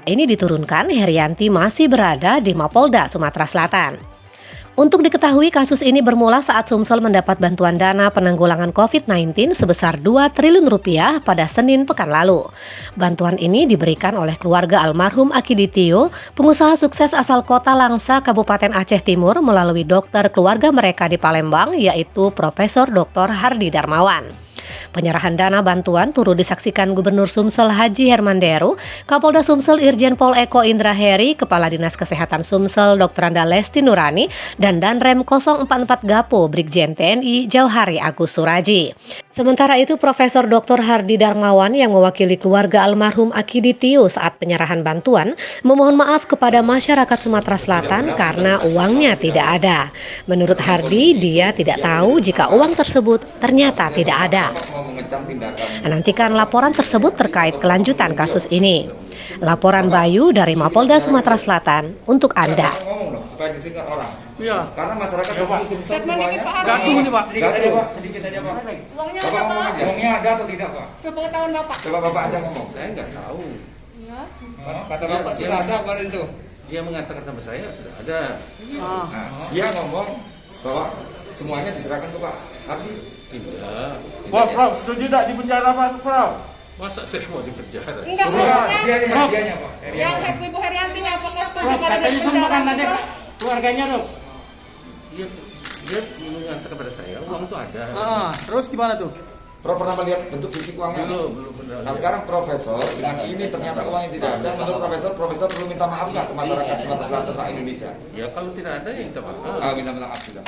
Ini diturunkan, Herianti masih berada di Mapolda, Sumatera Selatan. Untuk diketahui, kasus ini bermula saat Sumsel mendapat bantuan dana penanggulangan COVID-19 sebesar 2 triliun rupiah pada Senin pekan lalu. Bantuan ini diberikan oleh keluarga almarhum Akiditio, pengusaha sukses asal kota Langsa, Kabupaten Aceh Timur, melalui dokter keluarga mereka di Palembang, yaitu Profesor Dr. Hardi Darmawan. Penyerahan dana bantuan turut disaksikan Gubernur Sumsel Haji Hermanderu, Kapolda Sumsel Irjen Pol Eko Indra Heri, Kepala Dinas Kesehatan Sumsel Dr. Anda Lesti Nurani, dan Danrem 044 Gapo Brigjen TNI Jauhari Agus Suraji. Sementara itu, Profesor Dr. Hardi Darmawan yang mewakili keluarga almarhum Akiditio saat penyerahan bantuan memohon maaf kepada masyarakat Sumatera Selatan karena uangnya tidak ada. Menurut Hardi, dia tidak tahu jika uang tersebut ternyata tidak ada. Nantikan laporan tersebut terkait kelanjutan kasus ini. Laporan Bayu dari Mapolda Sumatera Selatan untuk Anda. Iya. Karena masyarakat semuanya Gaduh nih Pak. gaduh Pak, sedikit saja Pak. Uangnya Bapak ada, ngomong Pak. aja. Uangnya ada atau tidak Pak? Sepengetahuan Bapak. Coba Bapak aja ngomong. Saya nggak tahu. Iya. Kata Bapak sudah ada kemarin itu. Dia mengatakan sama saya sudah ada. Nah, dia ngomong bahwa semuanya diserahkan ke Pak Hardi. Tidak. Prof, setuju tidak di penjara Pak, Prof? Masa saya mau di penjara? Enggak, Dia maksudnya dianya Pak. yang Ibu Heriantinya apakah setuju Prof, kalau katanya di sama penjara? kan ada keluarganya dong. Dia mengatakan kepada saya uang itu ada. Terus gimana tuh? Prof pernah melihat bentuk fisik uangnya? Belum pernah. Nah sekarang Profesor dengan ini ternyata uangnya tidak ada. Menurut Profesor perlu minta maaf nggak ke masyarakat Sumatera Selatan dan Indonesia? Ya kalau tidak ada ya minta maaf. Minta maaf sudah.